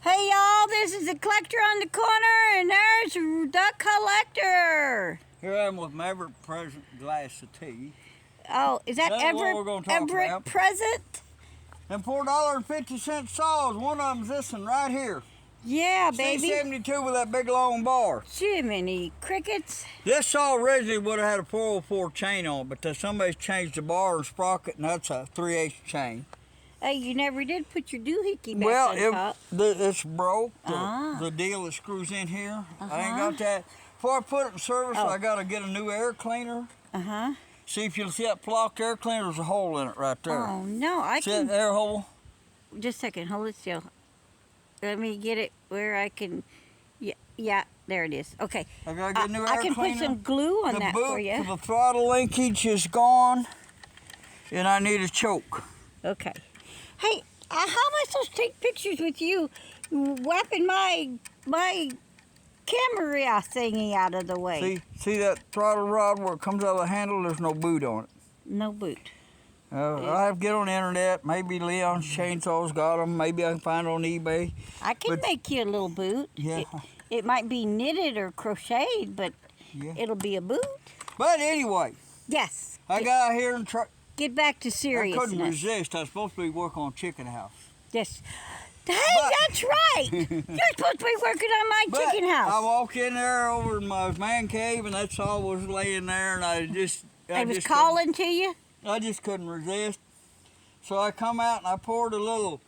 Hey y'all, this is the collector on the corner, and there's the collector. Here I am with my ever-present glass of tea. Oh, is that That's what we're gonna talk Everett about. present? And $4.50 saws, one of them's this one right here. Yeah, baby. C72 with that big long bar. Jiminy crickets. This saw originally would have had a 404 chain on it, but somebody's changed the bar and sprocket, and that's a 3/8 chain. Hey, you never did put your doohickey back Well, on top. it's broke. Ah. The deal that screws in here. I ain't got that. Before I put it in service, I got to get a new air cleaner. Uh-huh. See if you'll see that blocked air cleaner, there's a hole in it right there. Oh, no, I See can... that air hole? Just a second, hold it still. Let me get it where I can... Yeah, there it is. Okay. I got to get a new air cleaner. I can put some glue on that for you. The throttle linkage is gone, and I need a choke. Okay. Hey, how am I supposed to take pictures with you whapping my camera thingy out of the way? See that throttle rod where it comes out of the handle? There's no boot on it. No boot. I have to get on the internet. Maybe Leon's Chainsaw's got them. Maybe I can find it on eBay. I can make you a little boot. Yeah. It might be knitted or crocheted, but it'll be a boot. But anyway. Yes. I got out here and get back to seriousness. I couldn't resist. I was supposed to be working on chicken house. Yes. Hey, that's right. You're supposed to be working on my chicken house. I walked in there over in my man cave, and that saw was laying there, and I was calling to you? I just couldn't resist. So I come out and I poured a little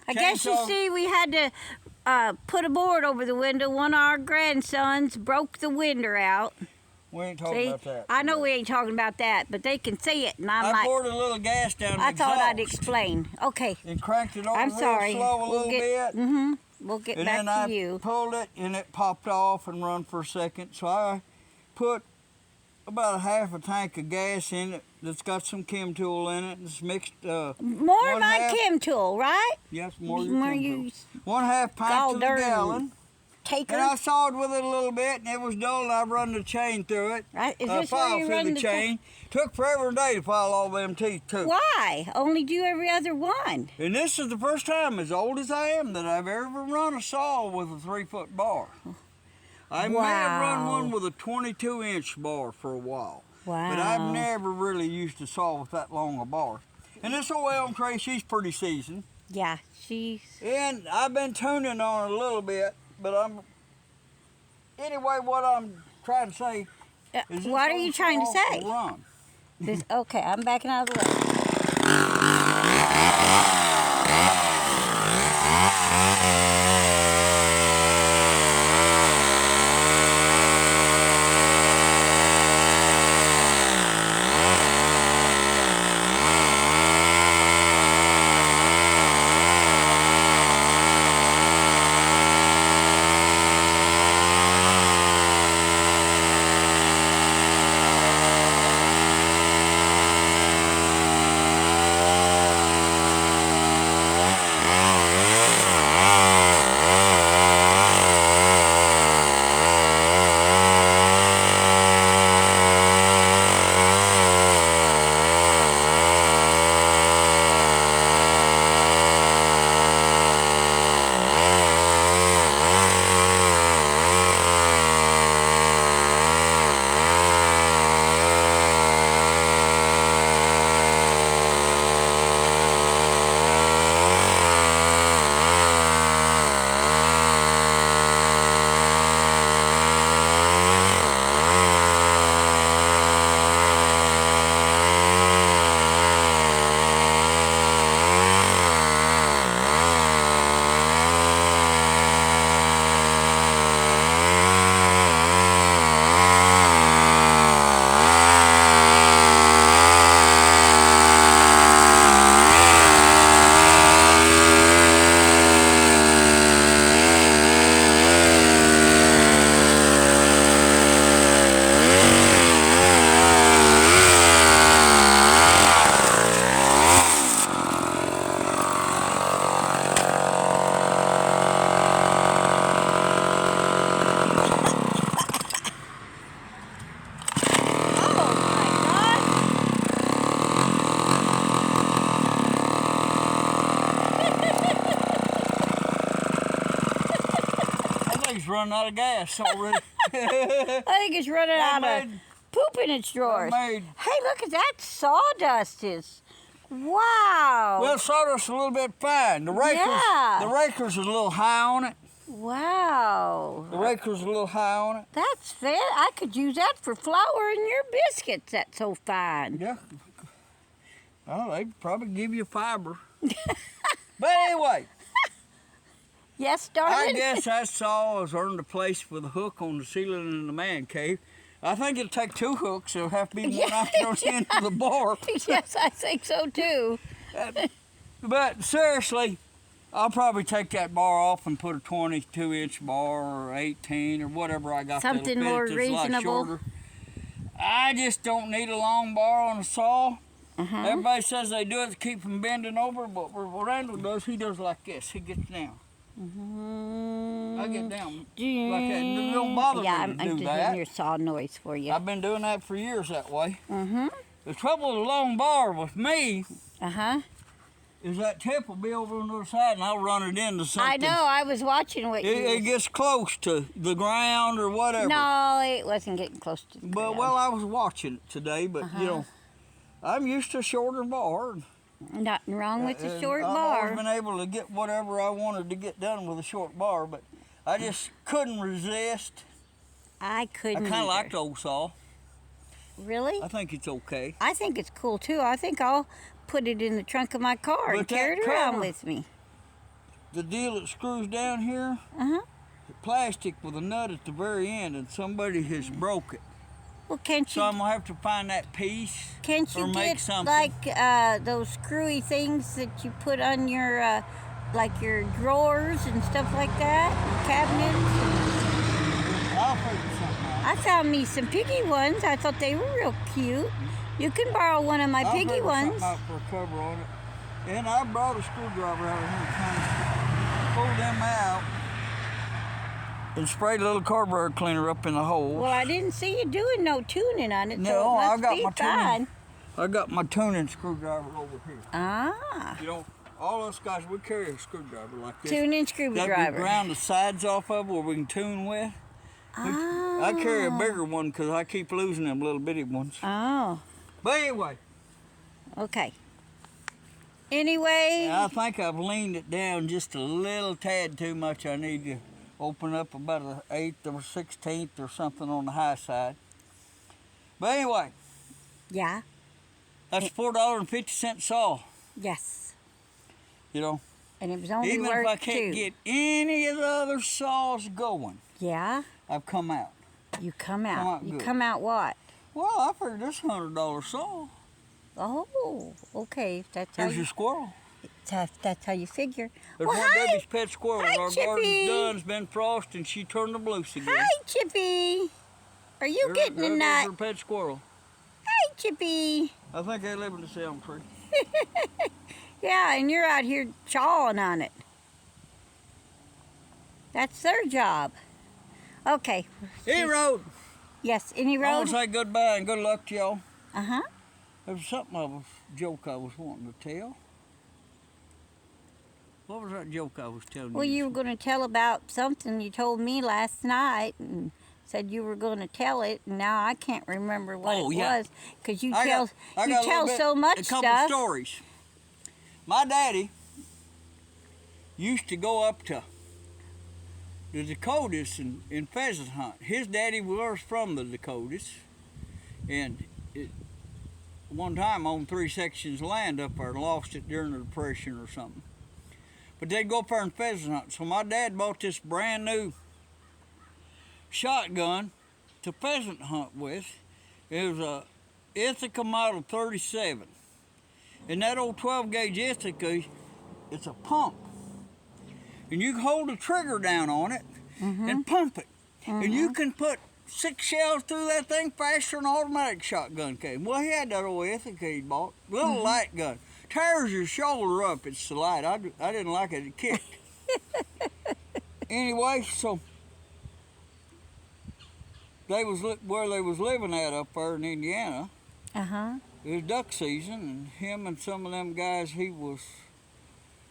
I guess you see we had to put a board over the window. One of our grandsons broke the window out. We ain't talking about that. I know we ain't talking about that, but they can see it, and I poured a little gas down the I thought I'd explain. Okay. And cranked it over I'm sorry. slow a little bit. We'll get and back then to you. I pulled it, and it popped off and run for a second. So I put about a half a tank of gas in it that's got some chem tool in it. It's mixed. More of my chem tool, right? Yes, more of your chem tool. 1/2 pint to the gallon. Taker. And I sawed with it a little bit, and it was dull, and I run the chain through it. Right. Is this where you run the chain. Took forever and a day to file all them teeth, too. Why? Only do every other one. And this is the first time, as old as I am, that I've ever run a saw with a 3-foot bar. I may have run one with a 22-inch bar for a while. Wow. But I've never really used a saw with that long a bar. And this old elm tree, she's pretty seasoned. Yeah, she's... And I've been tuning on her a little bit, but anyway, what I'm trying to say is... What are you trying to say? Run. Okay, I'm backing out of the way. it's running out of gas already. I think it's running out of poop in its drawers. Hey, look at that sawdust is. Wow. Well, sawdust a little bit fine. The raker's is a little high on it. Wow. The raker's a little high on it. That's fair. I could use that for flour in your biscuits. That's so fine. Yeah. Well, they probably give you fiber. But anyway. Yes, darling? I guess that saw has earned a place with a hook on the ceiling in the man cave. I think it'll take 2 hooks. There'll have to be one out there on the end of the bar. Yes, I think so too. But seriously, I'll probably take that bar off and put a 22-inch bar or 18 or whatever I got. Something more reasonable. I just don't need a long bar on a saw. Uh-huh. Everybody says they do it to keep from bending over, but what Randall does, he does like this. He gets down. Mm-hmm. I get down like that. It don't bother me to do I'm that. doing your saw noise for you. I've been doing that for years that way. Mm-hmm. The trouble with a long bar with me uh-huh. is that tip will be over on the other side and I'll run it into something. I know, I was watching what It gets close to the ground or whatever. No, it wasn't getting close to the ground. Well, I was watching it today, but you know, I'm used to a shorter bar. Nothing wrong with the short bar. I've always been able to get whatever I wanted to get done with a short bar, but I just couldn't resist. I couldn't. I kind of like the old saw. Really? I think it's okay. I think it's cool too. I think I'll put it in the trunk of my car and carry it around with me. The deal that screws down here, plastic with a nut at the very end, and somebody has broke it. Well, can't you? So I'm gonna have to find that piece. Can't you get like those screwy things that you put on your, like your drawers and stuff like that, and cabinets? I'll figure something out. I found me some piggy ones. I thought they were real cute. You can borrow one of my piggy ones. I'll figure something out for a cover on it. And I brought a screwdriver out of here trying to pull them out and sprayed a little carburetor cleaner up in the hole. Well, I didn't see you doing no tuning on it, No, so it I must got be my fine. tuning. I got my tuning screwdriver over here. Ah. You know, all us guys, we carry a screwdriver like this. Tuning screwdriver. We ground the sides off of where we can tune with. I carry a bigger one because I keep losing them little bitty ones. Oh. But anyway. Okay. Anyway. I think I've leaned it down just a little tad too much. I need to open up about an 1/8 or 1/16 or something on the high side. But anyway. Yeah. That's $4.50 saw. Yes. You know. And it was only even worth if I can't get any of the other saws going. Yeah. I've come out. You come out. You good. come out what? Well, I figured this $100 saw. Oh, okay. That's how There's your squirrel. That's how you figure. There's well, one hi. Debbie's pet squirrel. Hi, Our Chippy. garden's done. It's been frosted and she turned them loose again. Hi, Chippy. Are you getting a nut? There's her pet squirrel. Hi, Chippy. I think they live in the elm tree. Yeah, and you're out here chawing on it. That's their job. Okay. Any road. Yes, any I road. want to say goodbye and good luck to y'all. Uh-huh. There was something of a joke I was wanting to tell. What was that joke I was telling you? Well, you were going to tell about something you told me last night and said you were going to tell it, and now I can't remember what it was because you tell so much stuff. A couple stories. My daddy used to go up to the Dakotas and pheasant hunt. His daddy was from the Dakotas, and one time owned 3 sections of land up there and lost it during the Depression or something. But they'd go up there and pheasant hunt. So my dad bought this brand new shotgun to pheasant hunt with. It was a Ithaca Model 37. And that old 12-gauge Ithaca, it's a pump. And you can hold the trigger down on it and pump it. And you can put 6 shells through that thing faster than an automatic shotgun can. Well, he had that old Ithaca he bought. Little light gun. Tears your shoulder up, it's so light. I didn't like it, it kicked. Anyway, so where they was living at up there in Indiana. Uh-huh. It was duck season, and him and some of them guys he was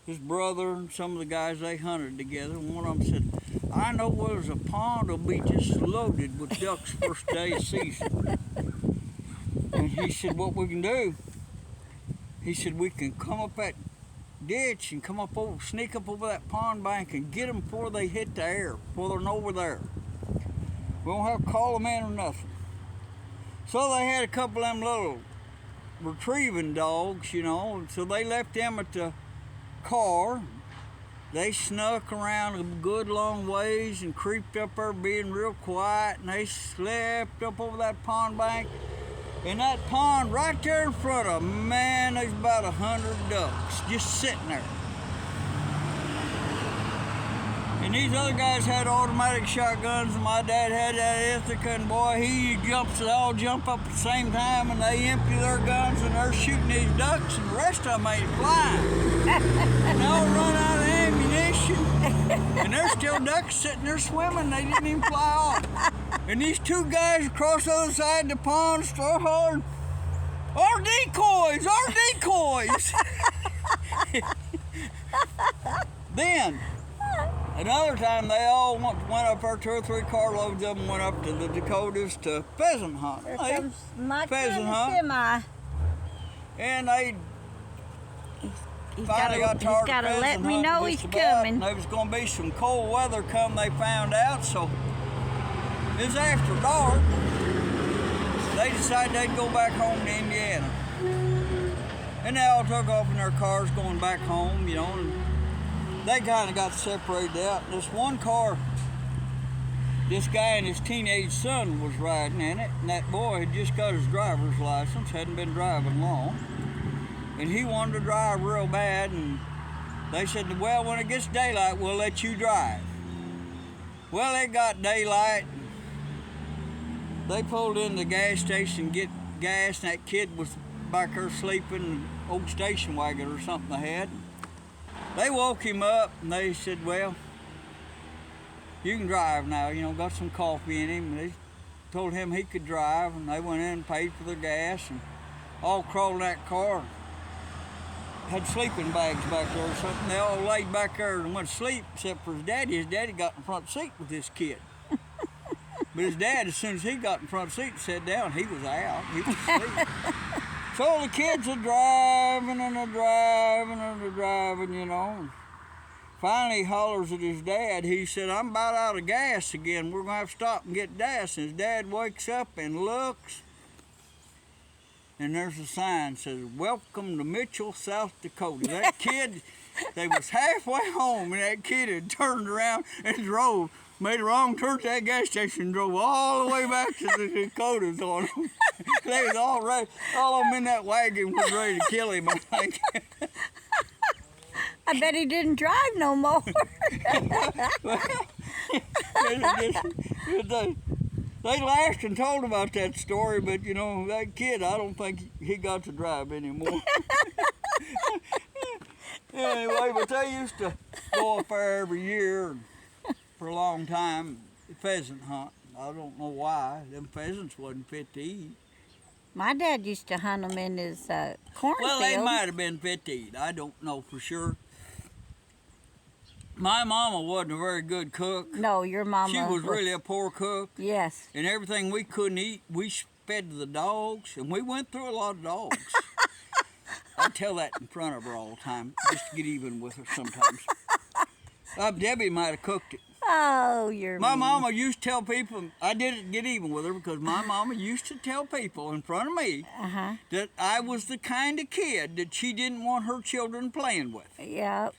his brother and some of the guys, they hunted together. And one of them said, I know where there's a pond will be just loaded with ducks first day of season. And he said, what we can do, he said, we can come up that ditch and come up over, sneak up over that pond bank and get them before they hit the air, before they're over there. We won't have to call them in or nothing. So they had a couple of them little retrieving dogs, you know, and so they left them at the car. They snuck around a good long ways and creeped up there being real quiet, and they slept up over that pond bank. In that pond right there in front of them, man, there's about 100 ducks just sitting there. And these other guys had automatic shotguns, and my dad had that Ithaca, and boy, they all jump up at the same time, and they empty their guns, and they're shooting these ducks, and the rest of them ain't flying. And they all run out of ammunition, and there's still ducks sitting there swimming, they didn't even fly off. And these two guys across the other side of the pond start hollering, our decoys, our decoys. Then, another time they all went up there, 2 or 3 carloads of them went up to the Dakotas to pheasant hunt. There comes my semi. And they He's finally got tired got of to let pheasant me hunting know just he's about, coming. and there was going to be some cold weather come they found out, so it was after dark. They decided they'd go back home to Indiana. And they all took off in their cars going back home, you know, and they kind of got separated out. This one car, this guy and his teenage son was riding in it, and that boy had just got his driver's license, hadn't been driving long, and he wanted to drive real bad, and they said, well, when it gets daylight, we'll let you drive. Well, it got daylight. They pulled in the gas station to get gas, and that kid was back there sleeping in an old station wagon or something they had. They woke him up, and they said, well, you can drive now, you know, got some coffee in him. And they told him he could drive, and they went in and paid for their gas, and all crawled in that car. Had sleeping bags back there or something. They all laid back there and went to sleep, except for his daddy. His daddy got in the front seat with this kid. But his dad, as soon as he got in the front seat and sat down, he was out. He was asleep. So the kids are driving and they're driving and they're driving, you know. And finally, he hollers at his dad. He said, I'm about out of gas again. We're going to have to stop and get gas. And his dad wakes up and looks. And there's a sign that says, welcome to Mitchell, South Dakota. That kid, they was halfway home, and that kid had turned around and drove, made a wrong turn to that gas station, drove all the way back to the Dakotas on them. They was all ready, all of them in that wagon was ready to kill him, I think. I bet he didn't drive no more. They laughed and told about that story, but you know, that kid, I don't think he got to drive anymore. Anyway, but they used to go up there every year for a long time, pheasant hunt. I don't know why. Them pheasants wasn't fit to eat. My dad used to hunt them in his cornfield. Well, they might have been fit to eat. I don't know for sure. My mama wasn't a very good cook. No, your mama. She was really a poor cook. Yes. And everything we couldn't eat, we fed to the dogs, and we went through a lot of dogs. I tell that in front of her all the time, just to get even with her sometimes. Debbie might have cooked it. Oh, you're My mean. mama used to tell people, I didn't get even with her because my mama used to tell people in front of me that I was the kind of kid that she didn't want her children playing with. Yep.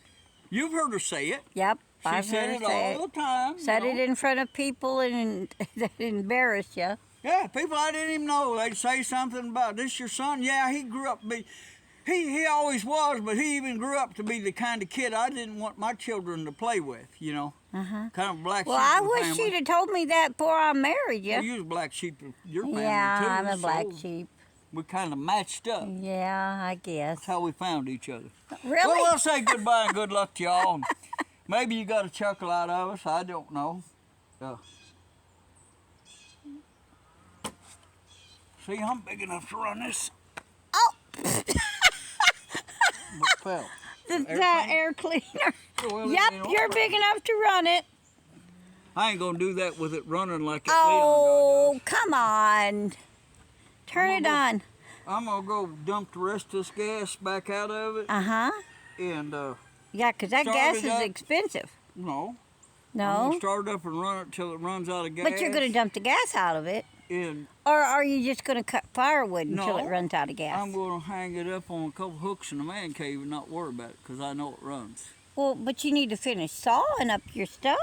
You've heard her say it. Yep. She I've said heard it her say all the time. Said you know. it in front of people and that embarrassed you. Yeah, people I didn't even know. They'd say something about, this your son? Yeah, he grew up to be, he always was, but he even grew up to be the kind of kid I didn't want my children to play with, you know. Kind of black sheep Well, I of the wish family. she'd have told me that before I married you. Well, you was a black sheep of your family, Yeah, too. I'm a black so sheep. We kind of matched up. Yeah, I guess. That's how we found each other. Really? Well, we'll say goodbye and good luck to y'all. Maybe you got a chuckle out of us. I don't know. See, I'm big enough to run this. Oh! But fell. The air cleaner. Well, Yep, it ain't you're all big enough to run it. I ain't gonna do that with it running like that. Oh, come on. Turn it on. I'm gonna go dump the rest of this gas back out of it. Uh-huh. And Yeah, 'cause that start gas it is up. expensive. No. I'm No? gonna start it up and run it till it runs out of gas. But you're going to dump the gas out of it. And Or are you just going to cut firewood until No, it runs out of gas? I'm gonna hang it up on a couple hooks in the man cave and not worry about it, 'cause I know it runs. Well, but you need to finish sawing up your stuff.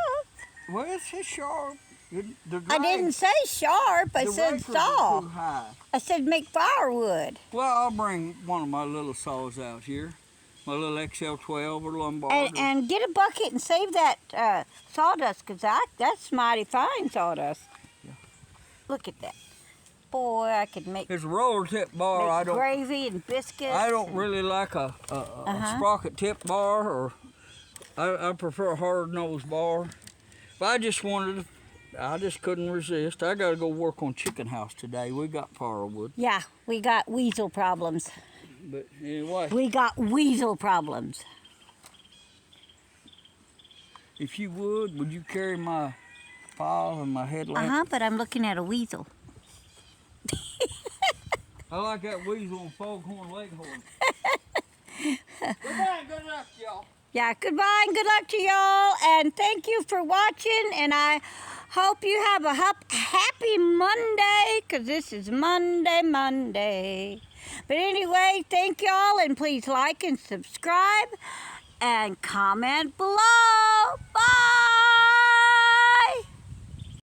Well, it's sharp. I didn't say sharp. I said saw. Too high. I said make firewood. Well, I'll bring one of my little saws out here. My little XL12 or Lombard. And get a bucket and save that sawdust, because that's mighty fine sawdust. Yeah. Look at that. Boy, I could make, It's a roller tip bar. I don't. gravy and biscuits. I don't really like a sprocket tip bar, or I prefer a hard nosed bar. But I just wanted. I just couldn't resist. I got to go work on chicken house today. We got firewood. Yeah, we got weasel problems. But anyway. We got weasel problems. If you would you carry my file and my headlamp? Uh-huh, but I'm looking at a weasel. I like that weasel and foghorn leghorn. Goodbye and good luck, y'all. Yeah, goodbye and good luck to y'all. And thank you for watching. And I hope you have a happy Monday, because this is Monday. But anyway, thank y'all. And please like and subscribe and comment below. Bye.